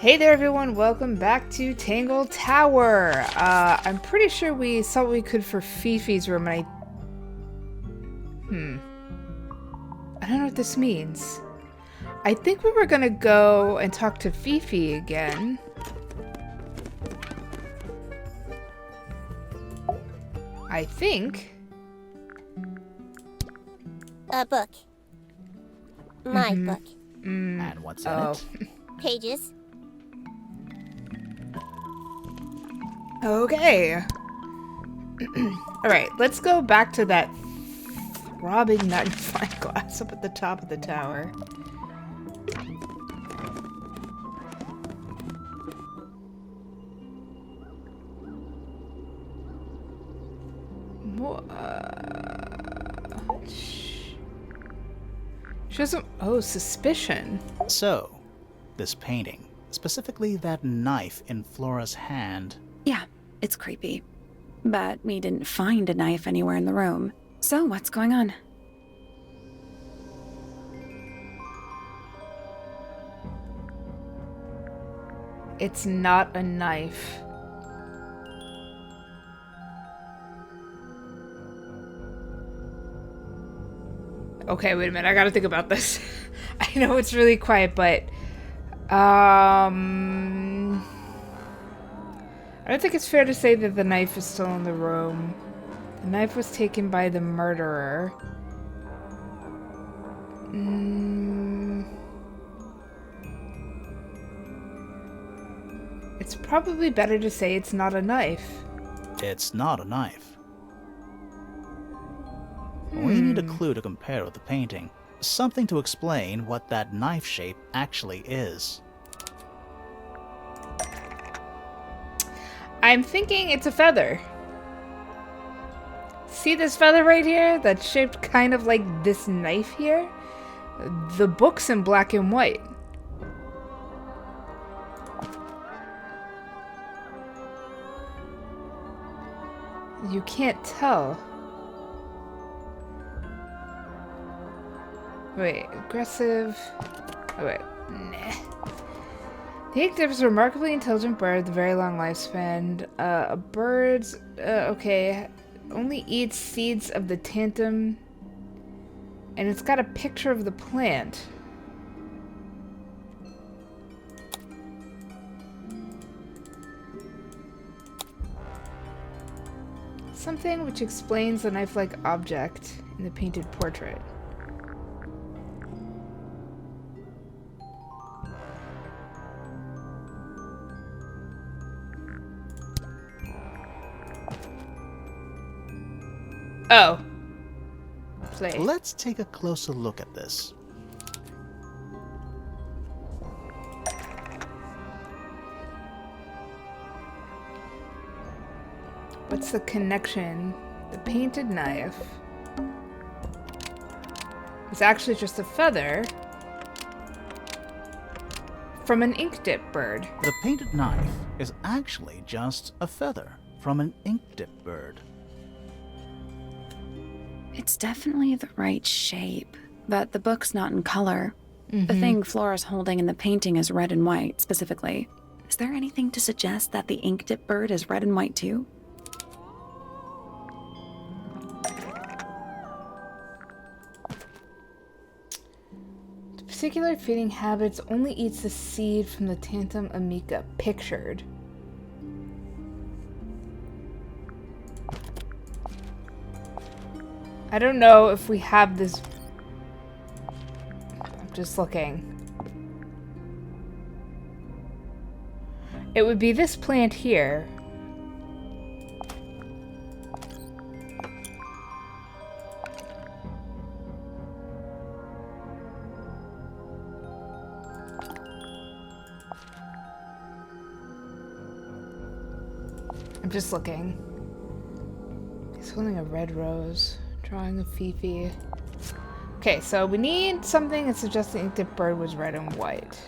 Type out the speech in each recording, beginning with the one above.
Hey there everyone, welcome back to Tangle Tower. I'm pretty sure we saw what we could for Fifi's room and I don't know what this means. I think we were gonna go and talk to Fifi again. I think. A book. My book. And what's in it? Pages. Okay. Alright, let's go back to that throbbing magnifying glass up at the top of the tower. Shows some. Oh, suspicion. So, this painting, specifically that knife in Flora's hand. Yeah, it's creepy. But we didn't find a knife anywhere in the room. So what's going on? It's not a knife. Okay, wait a minute. I gotta think about this. I know it's really quiet, but I don't think it's fair to say that the knife is still in the room. The knife was taken by the murderer. It's probably better to say it's not a knife. It's not a knife. We need a clue to compare with the painting. Something to explain what that knife shape actually is. I'm thinking it's a feather. See this feather right here? That's shaped kind of like this knife here? The book's in black and white. You can't tell. Wait, aggressive. Oh, wait. Nah. The inkdip is a remarkably intelligent bird with a very long lifespan. A bird's, okay, only eats seeds of the tantum, and it's got a picture of the plant. Something which explains the knife-like object in the painted portrait. Oh. Play. Let's take a closer look at this. What's the connection? The painted knife is actually just a feather from an inkdip bird. The painted knife is actually just a feather from an inkdip bird. It's definitely the right shape, but the book's not in color. The thing Flora's holding in the painting is red and white, specifically. Is there anything to suggest that the inkdip bird is red and white too? The particular feeding habits only eats the seed from the tantum amica pictured. I don't know if we have this. I'm just looking. It would be this plant here. I'm just looking. He's holding a red rose. Drawing of Fifi. Okay, so we need something that suggests the inkdip bird was red and white.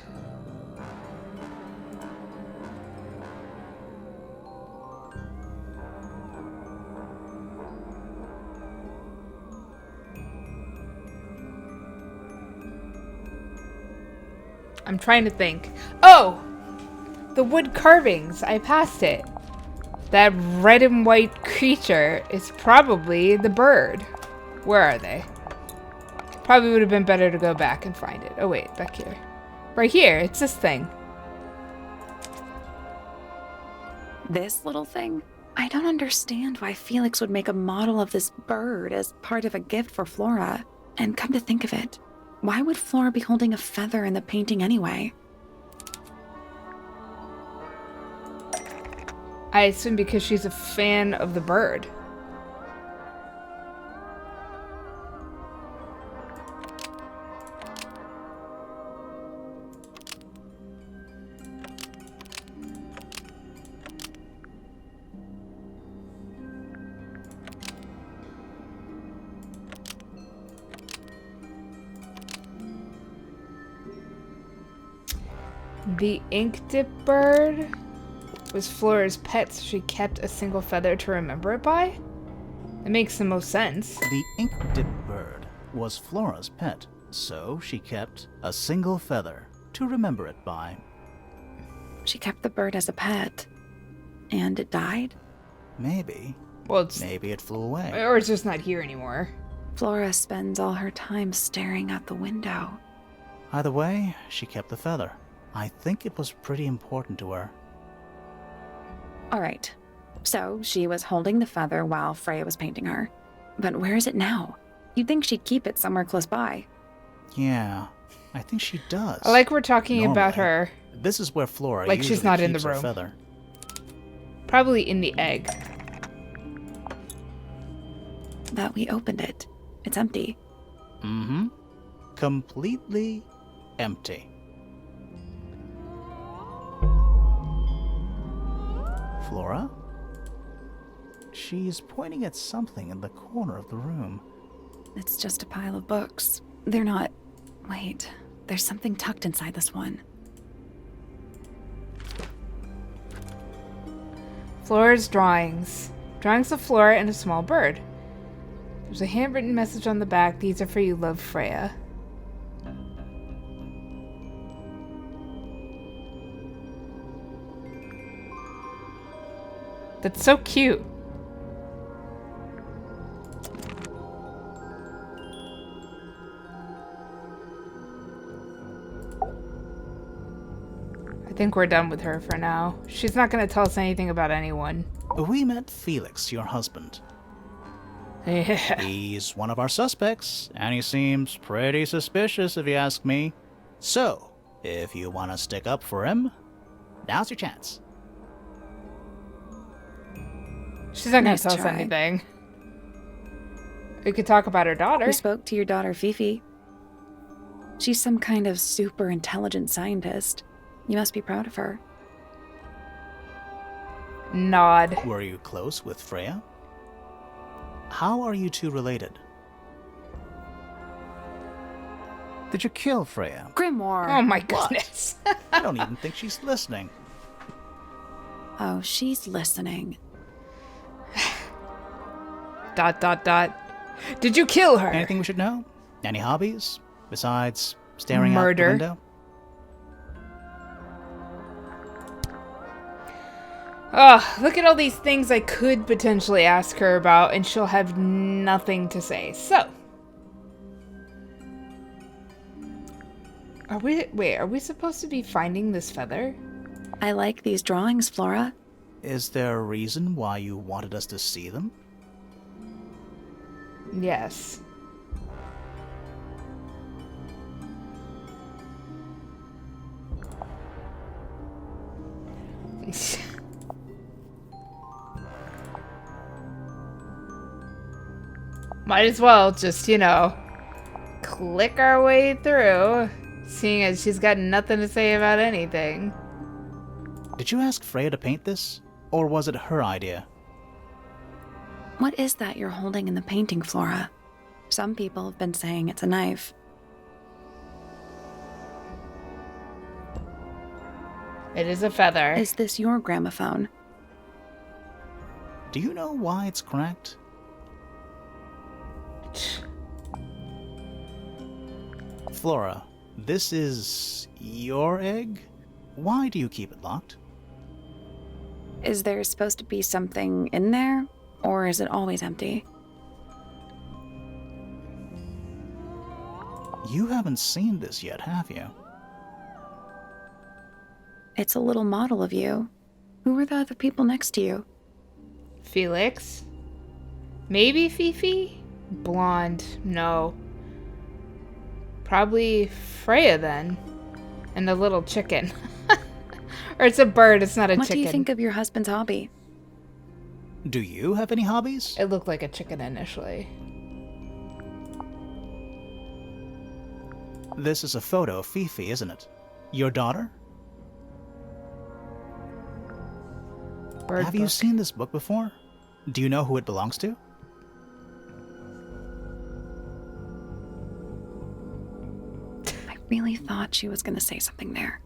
I'm trying to think. Oh! The wood carvings. I passed it. That red and white creature is probably the bird. Where are they? Probably would have been better to go back and find it. Oh wait, back here. Right here. It's this thing. This little thing? I don't understand why Felix would make a model of this bird as part of a gift for Flora. And come to think of it, why would Flora be holding a feather in the painting anyway? I assume because she's a fan of the bird. The ink dip bird was Flora's pet, so she kept a single feather to remember it by? It makes the most sense. The ink dip bird was Flora's pet, so she kept a single feather to remember it by. She kept the bird as a pet. And it died? Maybe. Well, Maybe it flew away. or it's just not here anymore. Flora spends all her time staring out the window. Either way, she kept the feather. I think it was pretty important to her. All right. So she was holding the feather while Freya was painting her. But where is it now? You'd think she'd keep it somewhere close by. Yeah, I think she does. I like we're talking about Normally, her. This is where Flora Like she's usually not in the keeps her room. feather. Probably in the egg. But we opened it. It's empty. Mm-hmm. Completely empty. Flora? She's pointing at something in the corner of the room. It's just a pile of books. They're not... Wait, there's something tucked inside this one. Flora's drawings. Drawings of Flora and a small bird. There's a handwritten message on the back. These are for you, love, Freya. That's so cute. I think we're done with her for now. She's not going to tell us anything about anyone. We met Felix, your husband. Yeah. He's one of our suspects, and he seems pretty suspicious if you ask me. So, if you want to stick up for him, now's your chance. She's not going Nice to tell us try. anything. We could talk about her daughter. We spoke to your daughter, Fifi. She's some kind of super intelligent scientist. You must be proud of her. Nod. Were you close with Freya? How are you two related? Did you kill Freya? Grimoire! Oh my goodness. I don't even think she's listening. Oh, she's listening. ... Did you kill her? Anything we should know? Any hobbies? Besides staring out Murder. the window? Oh, look at all these things I could potentially ask her about, and she'll have nothing to say. So, are we supposed to be finding this feather? I like these drawings, Flora. Is there a reason why you wanted us to see them? Yes. Might as well just, click our way through, seeing as she's got nothing to say about anything. Did you ask Freya to paint this? Or was it her idea? What is that you're holding in the painting, Flora? Some people have been saying it's a knife. It is a feather. Is this your gramophone? Do you know why it's cracked? Flora, this is your egg? Why do you keep it locked? Is there supposed to be something in there, or is it always empty? You haven't seen this yet, have you? It's a little model of you. Who were the other people next to you? Felix? Maybe Fifi? Blonde. No. Probably Freya then. And a little chicken. Or it's a bird, it's not a What chicken. do you think of your husband's hobby? Do you have any hobbies? It looked like a chicken initially. This is a photo of Fifi, isn't it? Your daughter? Bird Have you book. seen this book before? Do you know who it belongs to? I really thought she was going to say something there.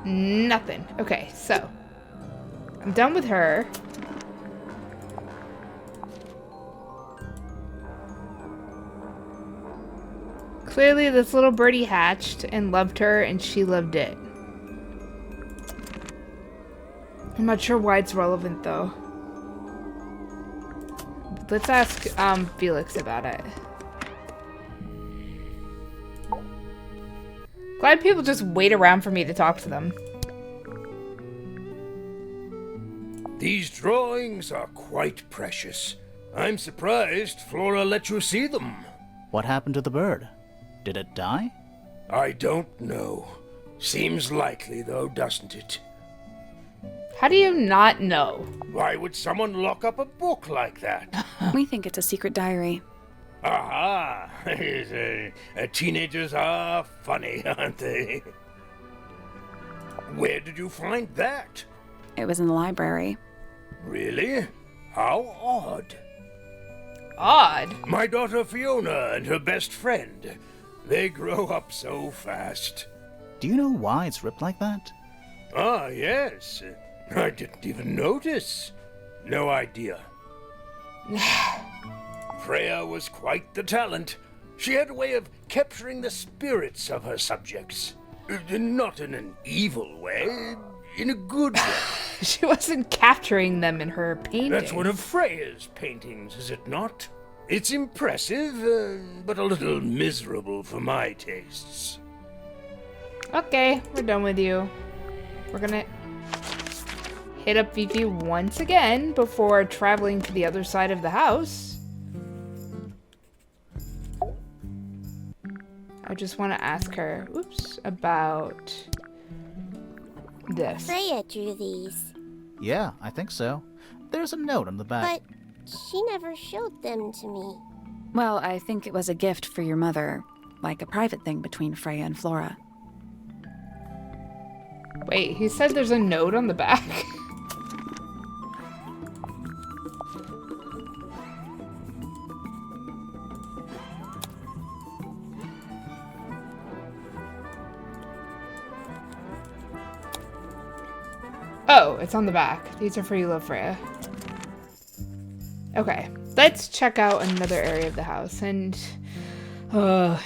Nothing. Okay, so. I'm done with her. Clearly this little birdie hatched and loved her and she loved it. I'm not sure why it's relevant though. Let's ask Felix about it. Glad people just wait around for me to talk to them. These drawings are quite precious. I'm surprised Flora let you see them. What happened to the bird? Did it die? I don't know. Seems likely, though, doesn't it? How do you not know? Why would someone lock up a book like that? We think it's a secret diary. Aha! Teenagers are funny, aren't they? Where did you find that? It was in the library. Really? How odd. Odd. My daughter Fiona and her best friend. They grow up so fast. Do you know why it's ripped like that? Ah, yes. I didn't even notice. No idea. Freya was quite the talent. She had a way of capturing the spirits of her subjects. Not in an evil way, in a good way. She wasn't capturing them in her painting. That's one of Freya's paintings, is it not? It's impressive, but a little miserable for my tastes. Okay, we're done with you. We're gonna hit up Fifi once again before traveling to the other side of the house. I just want to ask her, oops, about this. Freya drew these, Yeah, I think so. There's a note on the back. but she never showed them to me. Well, I think it was a gift for your mother, like a private thing between Freya and Flora. Wait, he said there's a note on the back. Oh, it's on the back. These are for you, love Freya. Okay, let's check out another area of the house and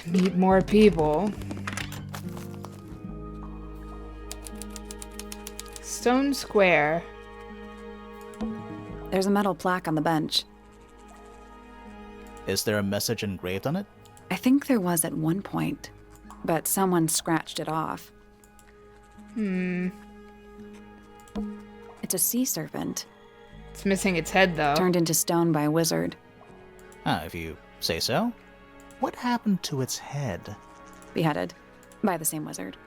meet more people. Stone Square. There's a metal plaque on the bench. Is there a message engraved on it? I think there was at one point, but someone scratched it off. It's a sea serpent, It's missing its head, though. turned into stone by a wizard. Ah, if you say so. What happened to its head? Beheaded by the same wizard.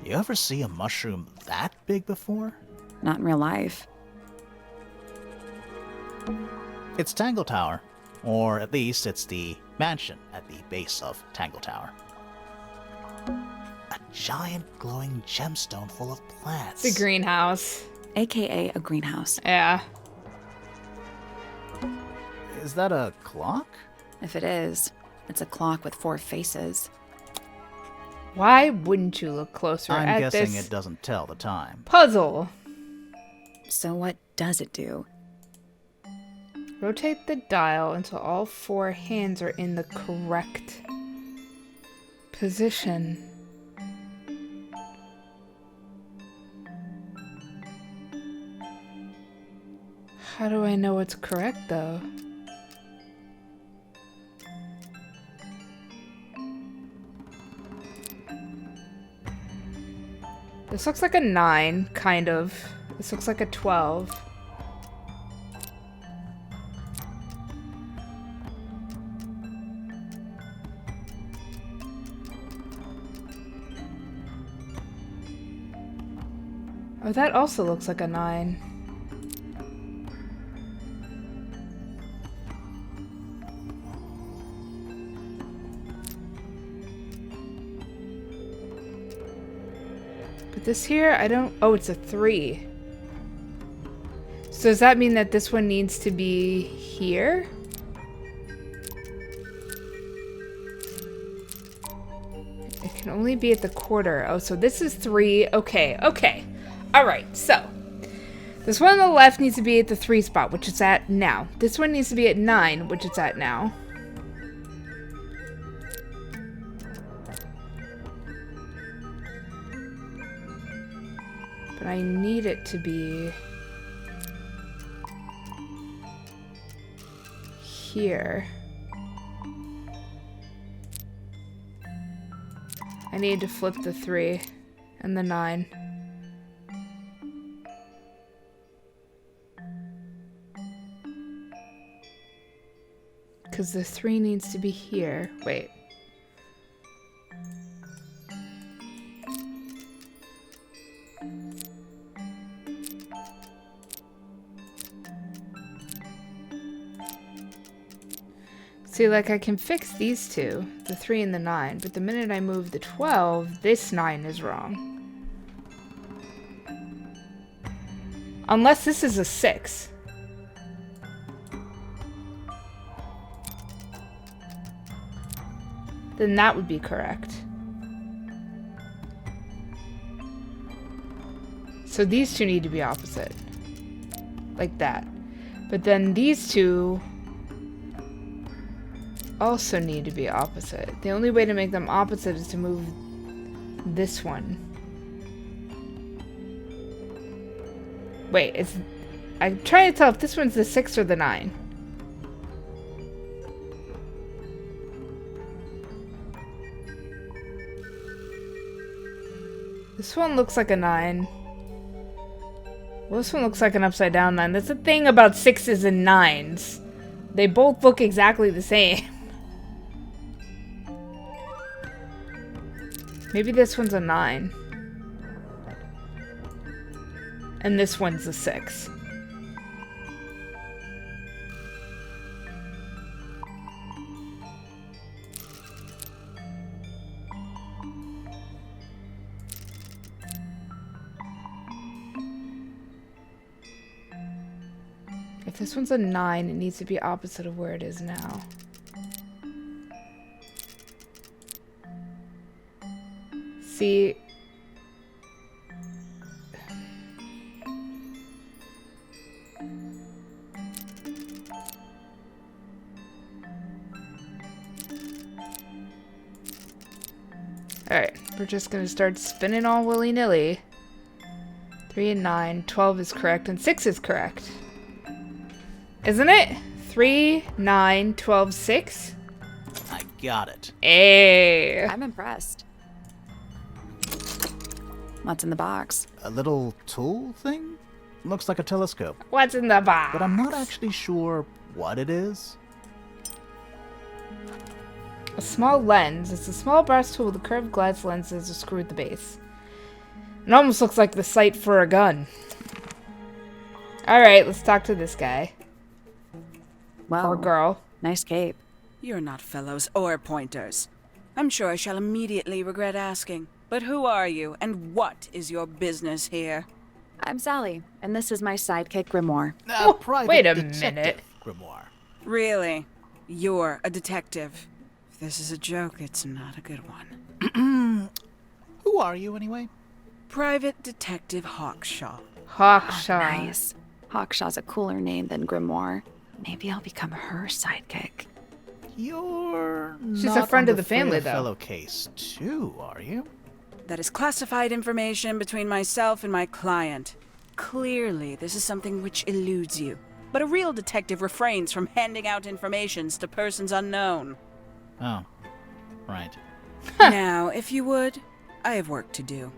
You ever see a mushroom that big before? Not in real life. It's Tangle Tower. Or at least it's the mansion at the base of Tangle Tower. A giant glowing gemstone full of plants. It's a greenhouse. AKA a greenhouse. Yeah. Is that a clock? If it is, it's a clock with 4 faces. Why wouldn't you look closer I'm at guessing this it doesn't tell the time. puzzle? So what does it do? Rotate the dial until all 4 hands are in the correct position. How do I know what's correct, though? This looks like a 9, kind of. This looks like a 12. Oh, that also looks like a 9. But this here, I don't... Oh, it's a 3. So does that mean that this one needs to be here? It can only be at the quarter. Oh, so this is 3. Okay, okay. Alright, so. This one on the left needs to be at the 3 spot, which it's at now. This one needs to be at 9, which it's at now. But I need it to be here. I need to flip the 3 and the 9. Because the 3 needs to be here. Wait. See, like, I can fix these two, the 3 and the 9, but the minute I move the 12, this 9 is wrong. Unless this is a 6. Then that would be correct. So these two need to be opposite. Like that. But then these two also need to be opposite. The only way to make them opposite is to move this one. Wait, I'm trying to tell if this one's the 6 or the 9. This one looks like a 9. Well, this one looks like an upside down 9. That's the thing about 6s and 9s. They both look exactly the same. Maybe this one's a 9. And this one's a 6. If this one's a 9, it needs to be opposite of where it is now. See... Alright, we're just gonna start spinning all willy-nilly. 3 and 9, 12 is correct, and 6 is correct. Isn't it? 3, 9, 12, 6? I got it. Hey! I'm impressed. What's in the box? A little tool thing? Looks like a telescope, What's in the box? but I'm not actually sure what it is. A small lens. It's a small brass tool with a curved glass lens as a screw at the base. It almost looks like the sight for a gun. Alright, let's talk to this guy. Well, Or girl. nice cape. You're not fellows or pointers. I'm sure I shall immediately regret asking. But who are you, and what is your business here? I'm Sally, and this is my sidekick Grimoire. Private wait a detective minute. Grimoire. Really? You're a detective. If this is a joke, it's not a good one. Who are you, anyway? Private Detective Hawkshaw. Hawkshaw. Nice. Hawkshaw's a cooler name than Grimoire. Maybe I'll become her sidekick. You're She's not a friend on of the family, though. fellow case, too, are you? That is classified information between myself and my client. Clearly, this is something which eludes you. but a real detective refrains from handing out informations to persons unknown. Oh, right. Now, if you would, I have work to do.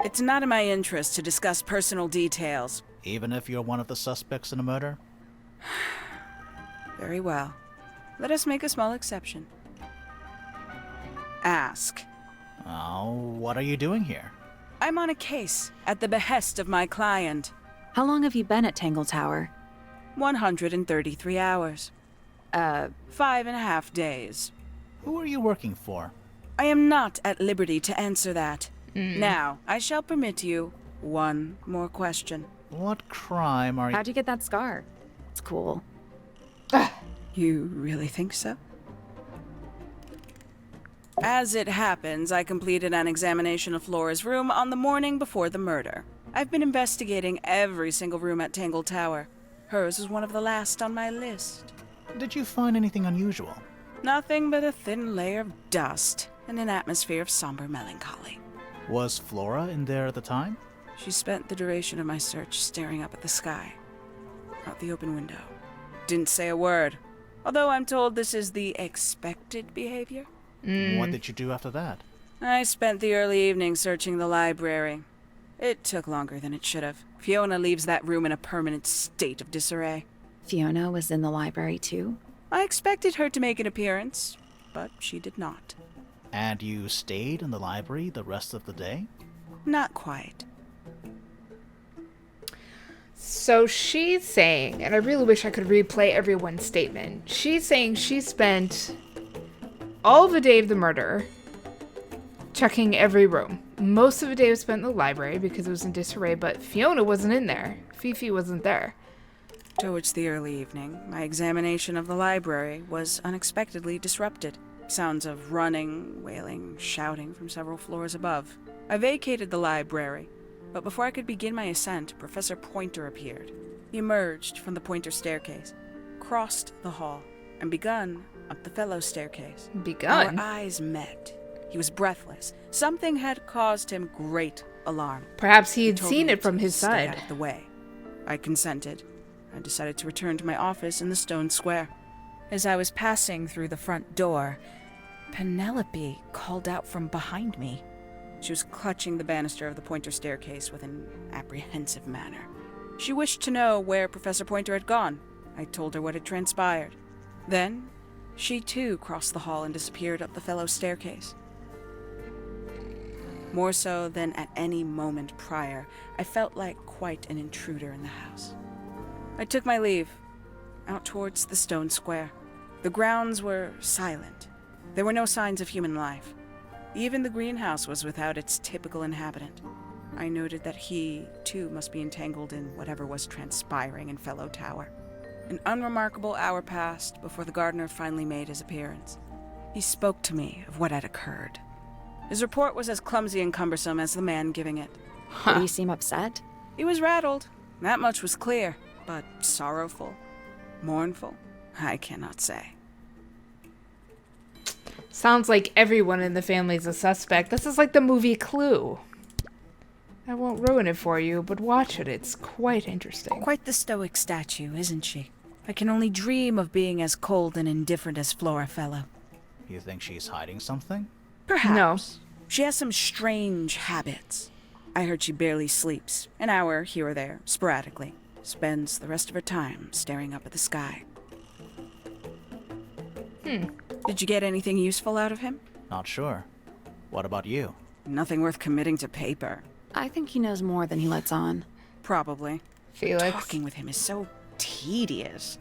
It's not in my interest to discuss personal details. Even if you're one of the suspects in a murder? Very well. Let us make a small exception. Ask. Oh, what are you doing here? I'm on a case at the behest of my client. How long have you been at Tangle Tower? 133 hours. 5.5 days. Who are you working for? I am not at liberty to answer that. Now, I shall permit you one more question. What crime are you... How'd you get that scar? It's cool. You really think so? As it happens, I completed an examination of Flora's room on the morning before the murder. I've been investigating every single room at Tangle Tower. Hers is one of the last on my list. Did you find anything unusual? Nothing but a thin layer of dust and an atmosphere of somber melancholy. Was Flora in there at the time? She spent the duration of my search staring up at the sky, out the open window. Didn't say a word, although I'm told this is the expected behavior. What did you do after that? I spent the early evening searching the library. It took longer than it should have. Fiona leaves that room in a permanent state of disarray. Fiona was in the library too? I expected her to make an appearance, but she did not. And you stayed in the library the rest of the day? Not quite. So she's saying, and I really wish I could replay everyone's statement. She's saying she spent all the day of the murder checking every room. Most of the day was spent in the library because it was in disarray, but Fiona wasn't in there. Fifi wasn't there. Towards the early evening, my examination of the library was unexpectedly disrupted. Sounds of running, wailing, shouting from several floors above. I vacated the library, but before I could begin my ascent, Professor Pointer appeared. He emerged from the Pointer staircase, crossed the hall, and begun up the fellow staircase. Begun? Our eyes met. He was breathless. Something had caused him great alarm. Perhaps he had Told seen me it from to his stay side. out of the way. I consented. I decided to return to my office in the stone square. As I was passing through the front door, Penelope called out from behind me. She was clutching the banister of the Pointer staircase with an apprehensive manner. She wished to know where Professor Pointer had gone. I told her what had transpired. Then, she too crossed the hall and disappeared up the fellow staircase. More so than at any moment prior, I felt like quite an intruder in the house. I took my leave, out towards the stone square. The grounds were silent. There were no signs of human life. Even the greenhouse was without its typical inhabitant. I noted that he, too, must be entangled in whatever was transpiring in Fellow Tower. An unremarkable hour passed before the gardener finally made his appearance. He spoke to me of what had occurred. His report was as clumsy and cumbersome as the man giving it. Did he seem upset? He was rattled. That much was clear. But sorrowful? Mournful? I cannot say. Sounds like everyone in the family is a suspect. This is like the movie Clue. I won't ruin it for you, but watch it. It's quite interesting. Quite the stoic statue, isn't she? I can only dream of being as cold and indifferent as Flora Fellow. You think she's hiding something? Perhaps. No. She has some strange habits. I heard she barely sleeps. An hour here or there, sporadically. Spends the rest of her time staring up at the sky. Did you get anything useful out of him? Not sure. What about you? Nothing worth committing to paper. I think he knows more than he lets on. Probably. Felix. Talking with him is so tedious.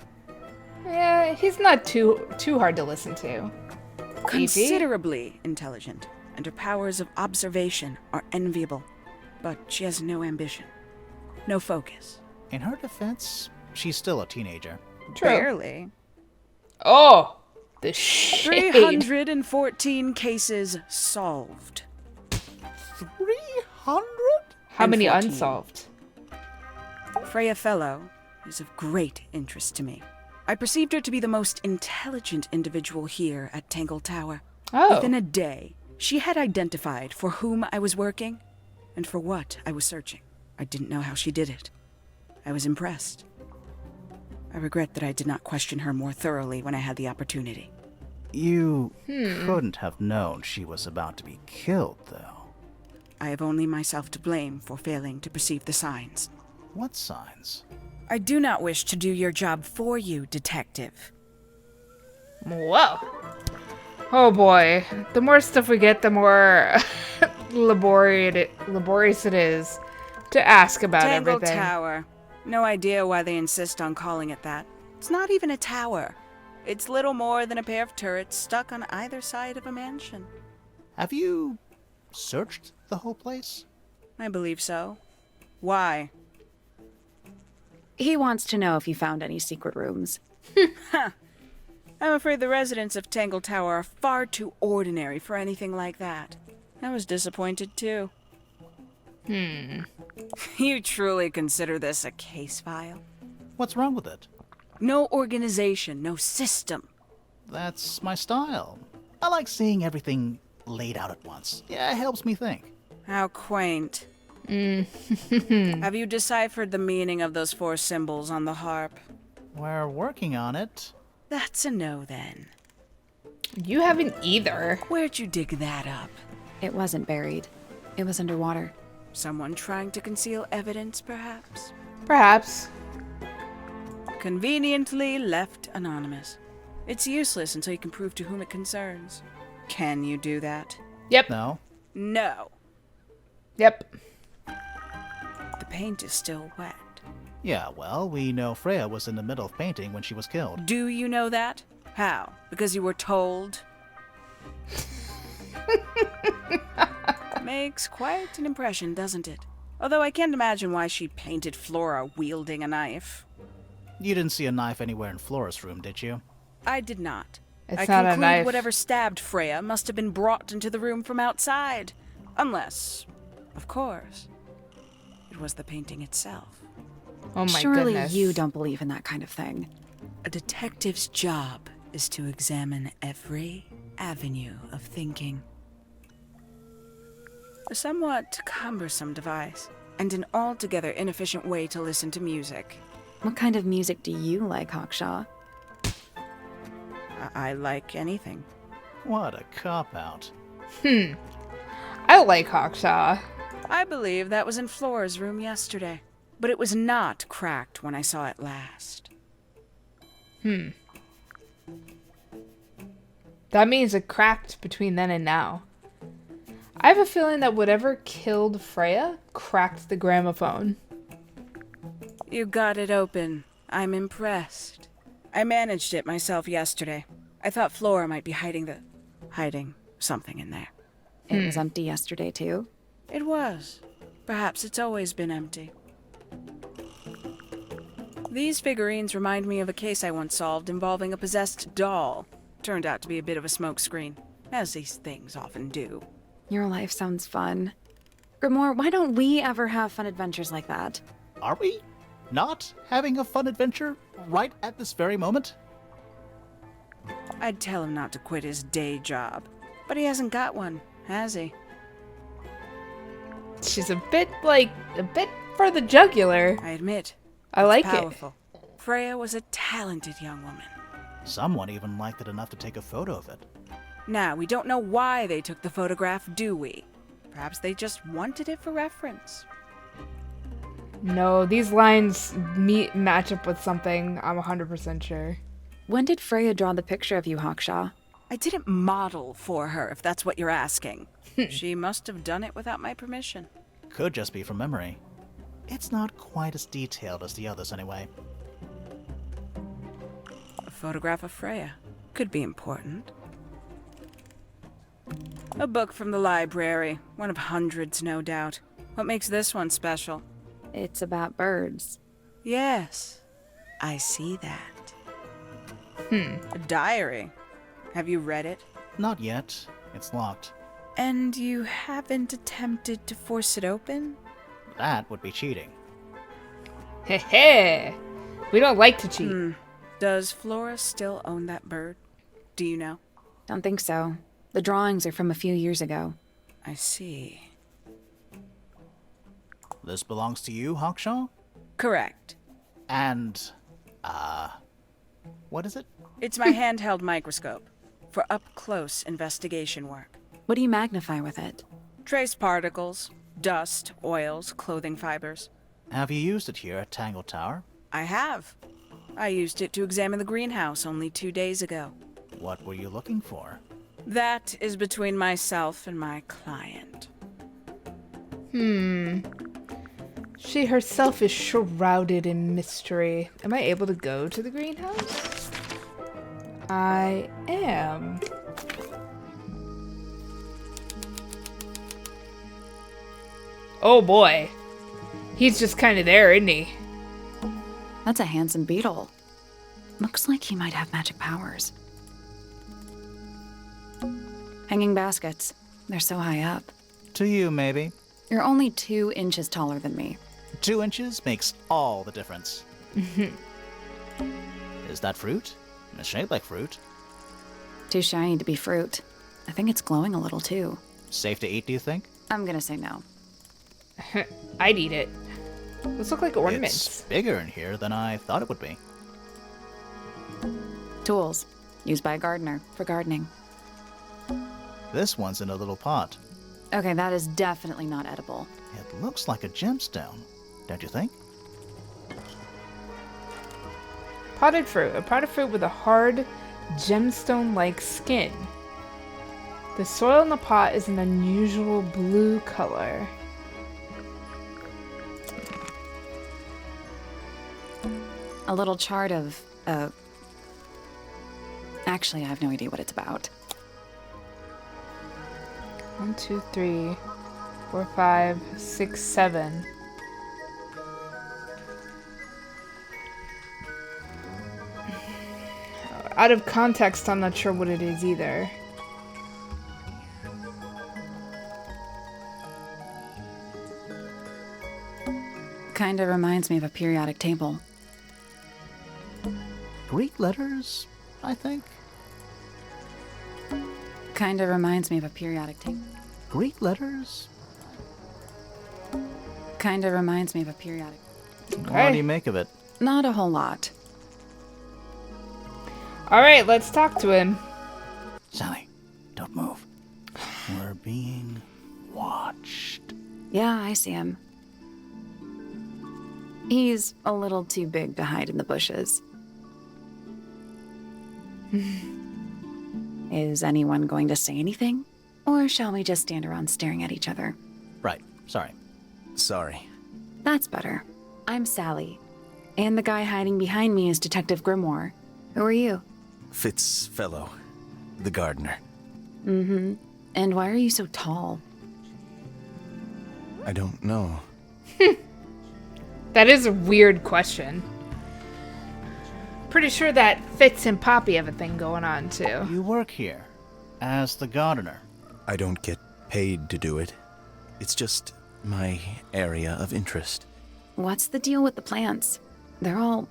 Yeah, he's not too hard to listen to. Fifi? Considerably intelligent, and her powers of observation are enviable. But she has no ambition. No focus. In her defense, she's still a teenager. True. Barely. Oh, the shade. 314 cases solved. 300? How and many 14. unsolved? Freya Fellow is of great interest to me. I perceived her to be the most intelligent individual here at Tangle Tower. Oh. Within a day, she had identified for whom I was working and for what I was searching. I didn't know how she did it. I was impressed. I regret that I did not question her more thoroughly when I had the opportunity. You couldn't have known she was about to be killed, though. I have only myself to blame for failing to perceive the signs. What signs? I do not wish to do your job for you, Detective. Whoa. Oh boy. The more stuff we get, the more laborious it is to ask about Tangle everything. Tower. No idea why they insist on calling it that. It's not even a tower. It's little more than a pair of turrets stuck on either side of a mansion. Have you searched the whole place? I believe so. Why? He wants to know if you found any secret rooms. I'm afraid the residents of Tangle Tower are far too ordinary for anything like that. I was disappointed too. You truly consider this a case file? What's wrong with it? No organization, no system. That's my style. I like seeing everything laid out at once. Yeah, it helps me think. How quaint. Have you deciphered the meaning of those 4 symbols on the harp? We're working on it. That's a no then. You haven't either. Where'd you dig that up? It wasn't buried. It was underwater. Someone trying to conceal evidence, perhaps? Perhaps. Conveniently left anonymous. It's useless until you can prove to whom it concerns. Can you do that? Yep. No? No. Yep. The paint is still wet. Yeah, well, we know Freya was in the middle of painting when she was killed. Do you know that? How? Because you were told? Makes quite an impression, doesn't it? Although I can't imagine why she painted Flora wielding a knife. You didn't see a knife anywhere in Flora's room, did you? I did not. It's I not a conclude knife. whatever stabbed Freya must have been brought into the room from outside. Unless, of course, it was the painting itself. Oh my Surely goodness. you don't believe in that kind of thing. A detective's job is to examine every avenue of thinking. A somewhat cumbersome device, and an altogether inefficient way to listen to music. What kind of music do you like, Hawkshaw? I like anything. What a cop-out. I like Hawkshaw. I believe that was in Flora's room yesterday, but it was not cracked when I saw it last. That means it cracked between then and now. I have a feeling that whatever killed Freya cracked the gramophone. You got it open. I'm impressed. I managed it myself yesterday. I thought Flora might be hiding something in there. It was empty yesterday, too. It was. Perhaps it's always been empty. These figurines remind me of a case I once solved involving a possessed doll. Turned out to be a bit of a smokescreen, as these things often do. Your life sounds fun. Grimoire, why don't we ever have fun adventures like that? Are we not having a fun adventure right at this very moment? I'd tell him not to quit his day job, but he hasn't got one, has he? She's a bit for the jugular. I admit. I it's like powerful. Freya was a talented young woman. Someone even liked it enough to take a photo of it. Now, we don't know why they took the photograph, do we? Perhaps they just wanted it for reference. it. No, these lines match up with something. I'm 100% sure. When did Freya draw the picture of you, Hawkshaw? I didn't model for her, if that's what you're asking. She must have done it without my permission. Could just be from memory. It's not quite as detailed as the others anyway. A photograph of Freya could be important. A book from the library. One of hundreds, no doubt. What makes this one special? It's about birds. Yes, I see that. A diary. Have you read it? Not yet. It's locked. And you haven't attempted to force it open? That would be cheating. Heh. We don't like to cheat. Does Flora still own that bird? Do you know? Don't think so. The drawings are from a few years ago. I see. This belongs to you, Hawkshaw? Correct. And, what is it? It's my handheld microscope for up-close investigation work. What do you magnify with it? Trace particles, dust, oils, clothing fibers. Have you used it here at Tangle Tower? I have. I used it to examine the greenhouse only 2 days ago. What were you looking for? That is between myself and my client. She herself is shrouded in mystery. Am I able to go to the greenhouse? I am. Oh boy. He's just kind of there, isn't he? That's a handsome beetle. Looks like he might have magic powers. Hanging baskets. They're so high up. To you, maybe. You're only 2 inches taller than me. 2 inches makes all the difference. Is that fruit? It's shaped like fruit. Too shiny to be fruit. I think it's glowing a little too. Safe to eat, do you think? I'm gonna say no. I'd eat it. Those look like ornaments. It's bigger in here than I thought it would be. Tools. Used by a gardener for gardening. This one's in a little pot. Okay, that is definitely not edible. It looks like a gemstone, don't you think? Potted fruit. A potted fruit with a hard, gemstone-like skin. The soil in the pot is an unusual blue color. A little chart of, Actually, I have no idea what it's about. 1, 2, 3, 4, 5, 6, 7. Out of context, I'm not sure what it is either. Kinda reminds me of a periodic table. Greek letters, I think. Kinda reminds me of a periodic table. Greek letters? Kinda reminds me of a periodic. What do you make of it? Not a whole lot. Alright, let's talk to him. Sally, don't move. We're being watched. Yeah, I see him. He's a little too big to hide in the bushes. Is anyone going to say anything? Or shall we just stand around staring at each other? Right, sorry. Sorry. That's better. I'm Sally. And the guy hiding behind me is Detective Grimoire. Who are you? Fitzfellow, the gardener. Mm-hmm. And why are you so tall? I don't know. That is a weird question. Pretty sure that Fitz and Poppy have a thing going on, too. You work here as the gardener. I don't get paid to do it. It's just my area of interest. What's the deal with the plants? They're all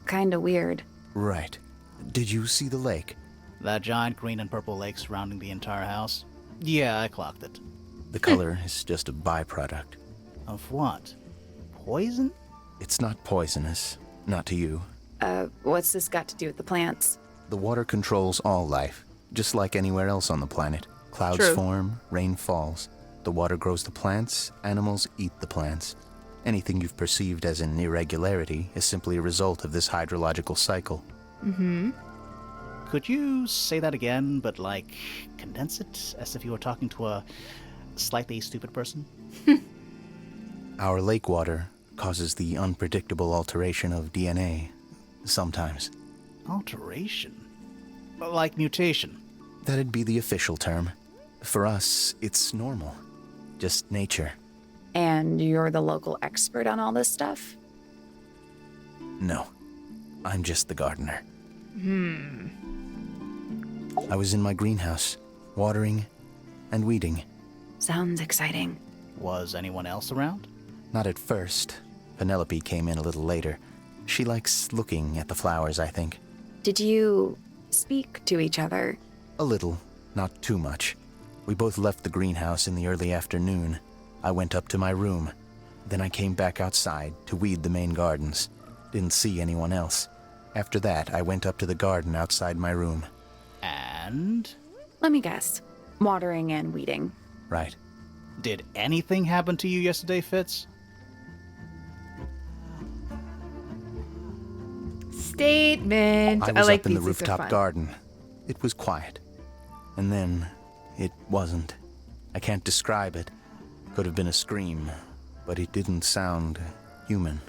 kinda weird. Right. Did you see the lake? That giant green and purple lake surrounding the entire house? Yeah, I clocked it. The color is just a byproduct. Of what? Poison? It's not poisonous. Not to you. What's this got to do with the plants? The water controls all life, just like anywhere else on the planet. Clouds True. form, rain falls. The water grows the plants, animals eat the plants. Anything you've perceived as an irregularity is simply a result of this hydrological cycle. Could you say that again, but like condense it as if you were talking to a slightly stupid person? Our lake water causes the unpredictable alteration of DNA, sometimes. Alteration? Like mutation? That'd be the official term. For us, it's normal. Just nature. And you're the local expert on all this stuff? No, I'm just the gardener. I was in my greenhouse, watering and weeding. Sounds exciting. Was anyone else around? Not at first. Penelope came in a little later. She likes looking at the flowers, I think. Did you speak to each other? A little, not too much. We both left the greenhouse in the early afternoon. I went up to my room. Then I came back outside to weed the main gardens. Didn't see anyone else. After that, I went up to the garden outside my room. And? Let me guess. Watering and weeding. Right. Did anything happen to you yesterday, Fitz? Statement. I was like up in the these. These are rooftop fun. garden. It was quiet. And then, it wasn't. I can't describe it. Could have been a scream, but it didn't sound human.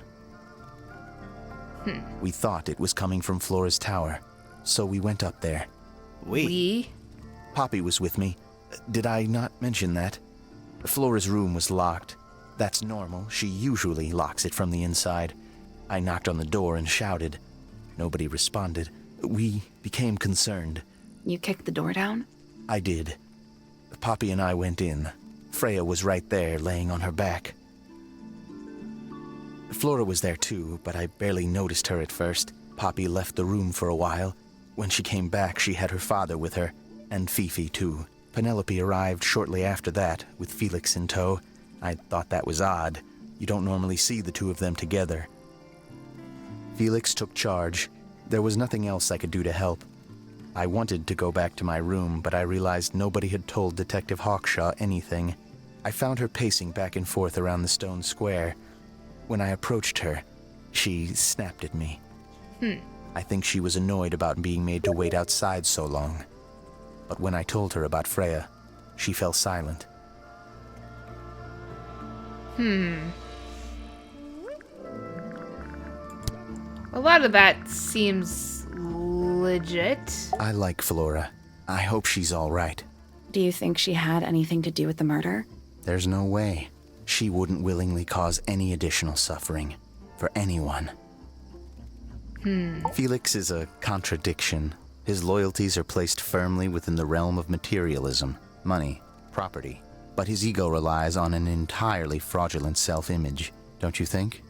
We thought it was coming from Flora's tower, so we went up there. We? Poppy was with me. Did I not mention that? Flora's room was locked. That's normal. She usually locks it from the inside. I knocked on the door and shouted. Nobody responded. We became concerned. You kicked the door down? I did. Poppy and I went in. Freya was right there, laying on her back. Flora was there too, but I barely noticed her at first. Poppy left the room for a while. When she came back, she had her father with her, and Fifi too. Penelope arrived shortly after that, with Felix in tow. I thought that was odd. You don't normally see the two of them together. Felix took charge. There was nothing else I could do to help. I wanted to go back to my room, but I realized nobody had told Detective Hawkshaw anything. I found her pacing back and forth around the stone square. When I approached her, she snapped at me. I think she was annoyed about being made to wait outside so long. But when I told her about Freya, she fell silent. A lot of that seems legit. I like Flora. I hope she's all right. Do you think she had anything to do with the murder? There's no way. She wouldn't willingly cause any additional suffering for anyone. Felix is a contradiction. His loyalties are placed firmly within the realm of materialism, money, property. But his ego relies on an entirely fraudulent self-image, don't you think?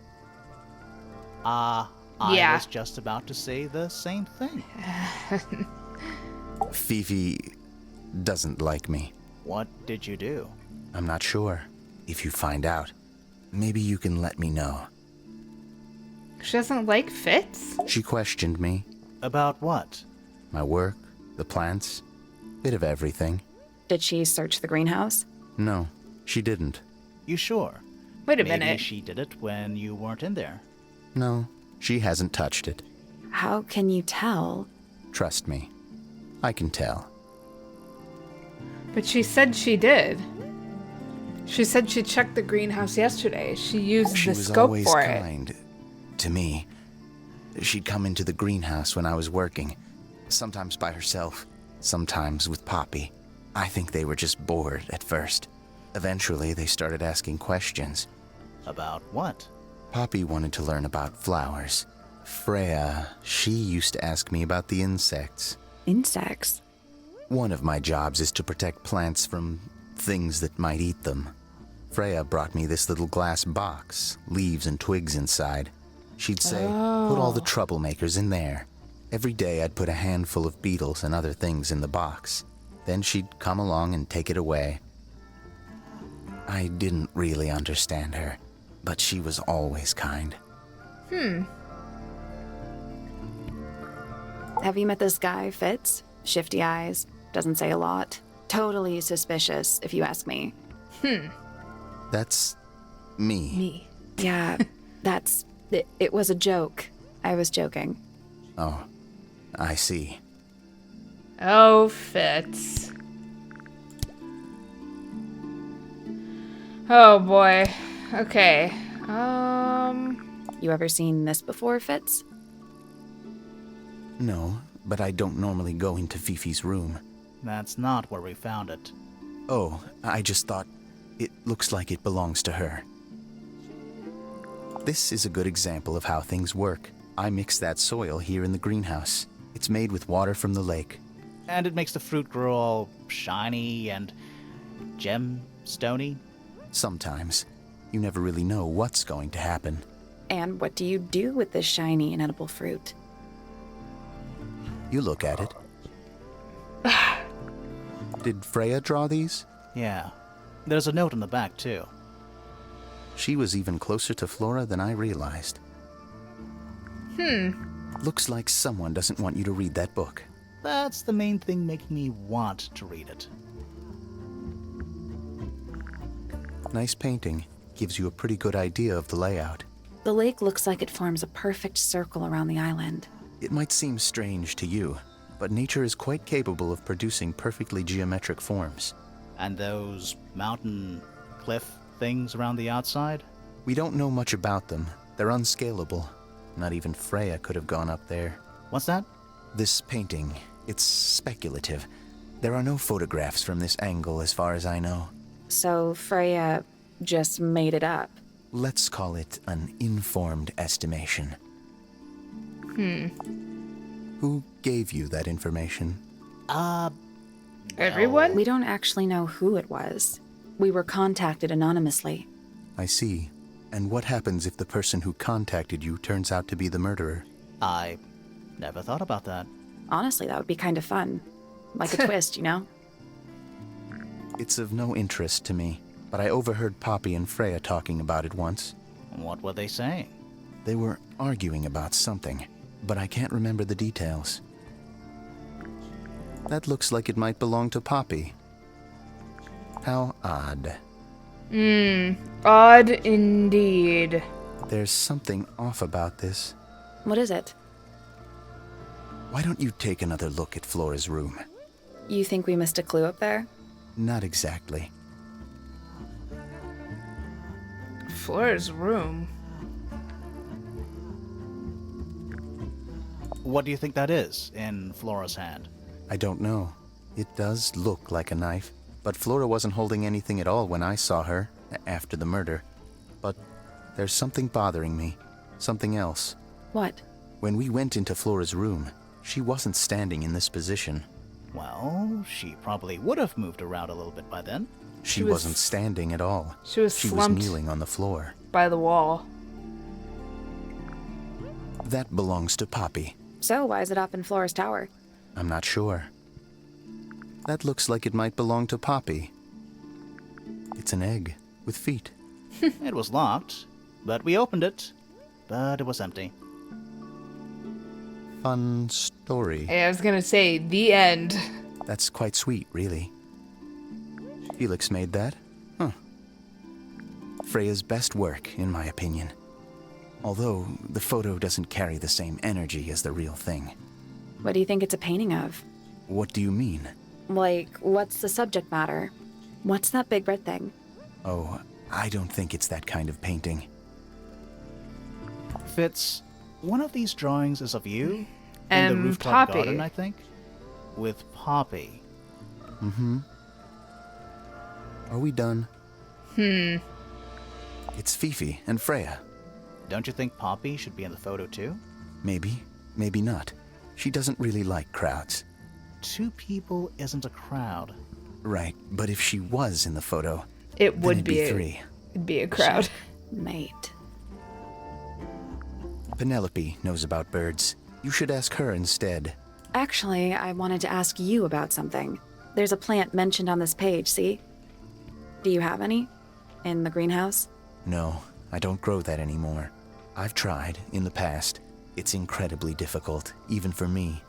I Yeah. was just about to say the same thing. Fifi doesn't like me. What did you do? I'm not sure. If you find out, maybe you can let me know. She doesn't like Fitz? She questioned me, About what? my work, the plants, bit of everything. Did she search the greenhouse? No, she didn't. You sure? Wait a Maybe minute. she did it when you weren't in there. No, she hasn't touched it. How can you tell? Trust me, I can tell. But she said she did. She said she checked the greenhouse yesterday. She used She the was scope always for it. kind to me. She'd come into the greenhouse when I was working, sometimes by herself, sometimes with Poppy. I think they were just bored at first. Eventually, they started asking questions. About what? Poppy wanted to learn about flowers. Freya, she used to ask me about the insects. Insects? One of my jobs is to protect plants from things that might eat them. Freya brought me this little glass box, leaves and twigs inside. She'd say, put all the troublemakers in there. Every day I'd put a handful of beetles and other things in the box. Then she'd come along and take it away. I didn't really understand her, but she was always kind. Have you met this guy, Fitz? Shifty eyes, doesn't say a lot. Totally suspicious, if you ask me. That's me. Me. Yeah, that's... It was a joke. I was joking. Oh, I see. Oh, Fitz. Oh boy. Okay. You ever seen this before, Fitz? No, but I don't normally go into Fifi's room. That's not where we found it. Oh, I just thought it looks like it belongs to her. This is a good example of how things work. I mix that soil here in the greenhouse. It's made with water from the lake. And it makes the fruit grow all shiny and gemstony. Sometimes, you never really know what's going to happen. And what do you do with this shiny, inedible fruit? You look at it. Did Freya draw these? Yeah. There's a note on the back, too. She was even closer to Flora than I realized. Looks like someone doesn't want you to read that book. That's the main thing making me want to read it. Nice painting. Gives you a pretty good idea of the layout. The lake looks like it forms a perfect circle around the island. It might seem strange to you, but nature is quite capable of producing perfectly geometric forms. And those mountain cliff things around the outside? We don't know much about them. They're unscalable. Not even Freya could have gone up there. What's that? This painting, it's speculative. There are no photographs from this angle as far as I know. So Freya just made it up. Let's call it an informed estimation. Who gave you that information? Everyone? We don't actually know who it was. We were contacted anonymously. I see. And what happens if the person who contacted you turns out to be the murderer? I never thought about that. Honestly, that would be kind of fun. Like a twist, you know? It's of no interest to me, but I overheard Poppy and Freya talking about it once. What were they saying? They were arguing about something, but I can't remember the details. That looks like it might belong to Poppy. How odd. Odd indeed. There's something off about this. What is it? Why don't you take another look at Flora's room? You think we missed a clue up there? Not exactly. Flora's room. What do you think that is in Flora's hand? I don't know. It does look like a knife, but Flora wasn't holding anything at all when I saw her, after the murder. But there's something bothering me. Something else. What? When we went into Flora's room, she wasn't standing in this position. Well, she probably would have moved around a little bit by then. She was- wasn't standing at all. She was She was slumped kneeling on the floor. by the wall. That belongs to Poppy. So, why is it up in Flora's tower? I'm not sure. That looks like it might belong to Poppy. It's an egg with feet. It was locked, but we opened it, but it was empty. Fun story. Hey, I was gonna say, the end. That's quite sweet, really. Felix made that? Huh. Freya's best work, in my opinion. Although, the photo doesn't carry the same energy as the real thing. What do you think it's a painting of? What do you mean? Like, what's the subject matter? What's that big red thing? Oh, I don't think it's that kind of painting. Fitz, one of these drawings is of you in And the rooftop Poppy. garden, I think, with Poppy. Are we done? It's Fifi and Freya. Don't you think Poppy should be in the photo too? Maybe, maybe not. She doesn't really like crowds. 2 people isn't a crowd. Right, but if she was in the photo, It then would it'd be, three. it'd be a crowd. Mate. Penelope knows about birds. You should ask her instead. Actually, I wanted to ask you about something. There's a plant mentioned on this page, see? Do you have any? In the greenhouse? No, I don't grow that anymore. I've tried, in the past. It's incredibly difficult, even for me.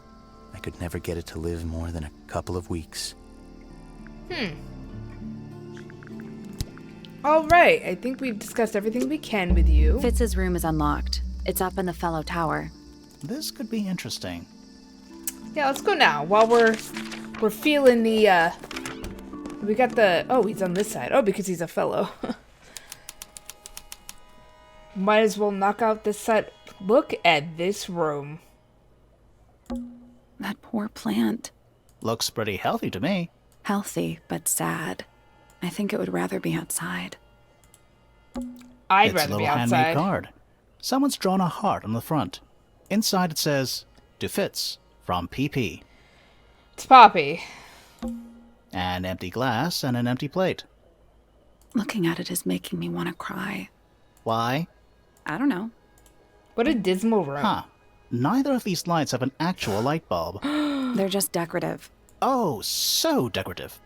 I could never get it to live more than a couple of weeks. All right, I think we've discussed everything we can with you. Fitz's room is unlocked. It's up in the fellow tower. This could be interesting. Yeah, let's go now. While we're feeling the we got the he's on this side. Oh, because he's a fellow. Might as well knock out this side. Look at this room. That poor plant. Looks pretty healthy to me. Healthy, but sad. I think it would rather be outside. I'd It's a rather little be handmade outside. card. Someone's drawn a heart on the front. Inside it says, "To Fitz, from PP." It's Poppy. An empty glass and an empty plate. Looking at it is making me want to cry. Why? I don't know. What a dismal room. Huh. Neither of these lights have an actual light bulb. They're just decorative. Oh, so decorative.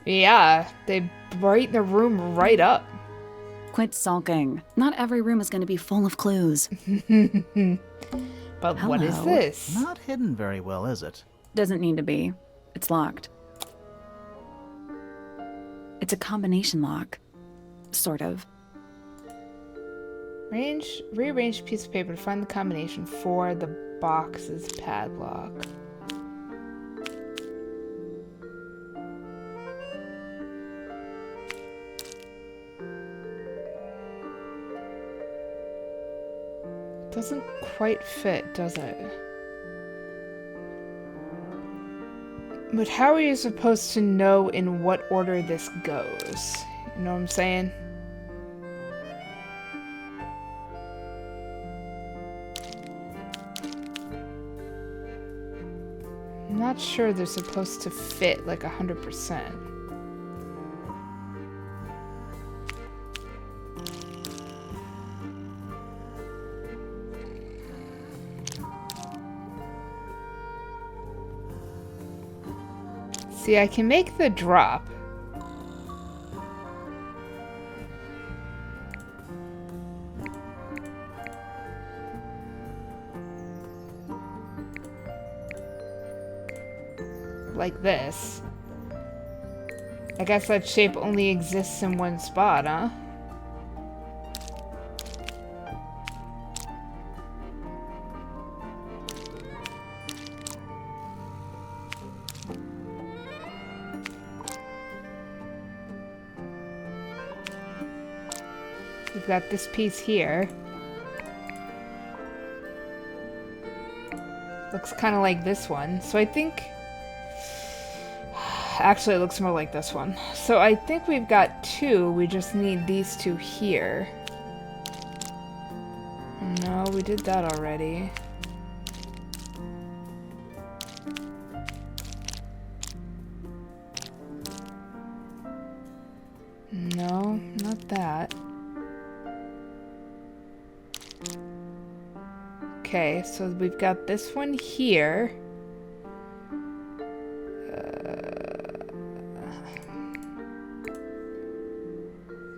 Yeah, they brighten the room right up. Quit sulking. Not every room is going to be full of clues. But what is Hello. this? Not hidden very well, is it? Doesn't need to be. It's locked. It's a combination lock. Sort of. Rearrange piece of paper to find the combination for the box's padlock. Doesn't quite fit, does it? But how are you supposed to know in what order this goes? You know what I'm saying? I'm not sure they're supposed to fit like 100%. See, I can make the drop. Like this. I guess that shape only exists in one spot, huh? We've got this piece here. Looks kind of like this one. So I think... Actually, it looks more like this one. So I think we've got two. We just need these two here. No, we did that already. No, not that. Okay, so we've got this one here.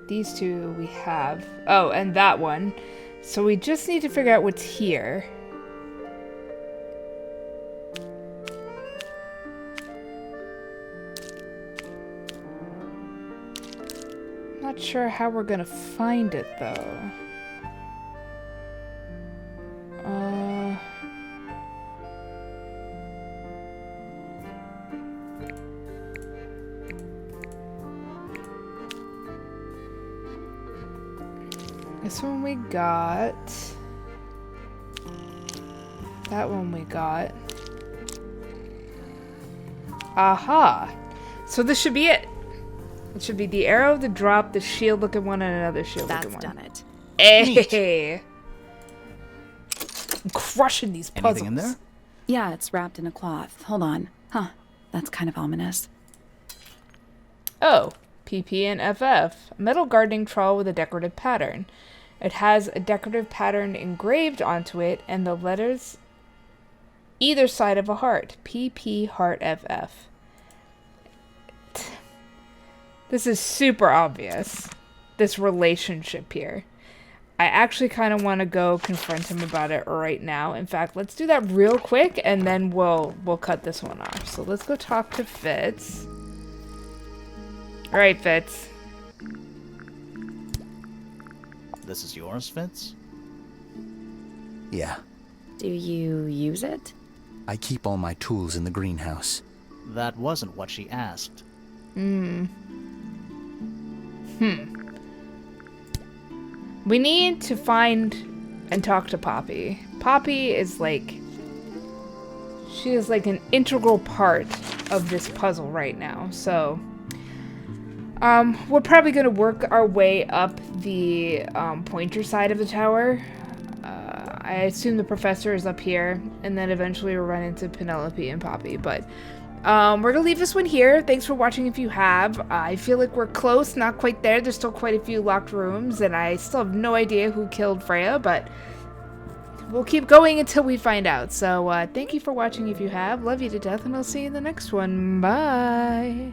These two we have. Oh, and that one. So we just need to figure out what's here. Not sure how we're gonna find it, though. This one we got. That one we got. Aha! So this should be it. It should be the arrow, the drop, the shield looking one, and another shield looking one. That's done it. Hey! I'm crushing these puzzles. Anything in there? Yeah, it's wrapped in a cloth. Hold on. Huh. That's kind of ominous. Oh, PP and FF. A metal gardening trowel with a decorative pattern. It has a decorative pattern engraved onto it and the letters either side of a heart. PP heart FF. This is super obvious. This relationship here. I actually kind of want to go confront him about it right now. In fact, let's do that real quick and then we'll cut this one off. So let's go talk to Fitz. All right, Fitz. This is yours, Fitz? Yeah, Do you use it? I keep all my tools in the greenhouse. That wasn't what she asked. We need to find and talk to Poppy. Poppy is like... She is like an integral part of this puzzle right now, so... we're probably going to work our way up the pointer side of the tower. I assume the professor is up here, and then eventually we'll run into Penelope and Poppy, but we're going to leave this one here. Thanks for watching if you have. I feel like we're close, not quite there. There's still quite a few locked rooms, and I still have no idea who killed Freya, but we'll keep going until we find out. So thank you for watching if you have. Love you to death, and I'll see you in the next one. Bye!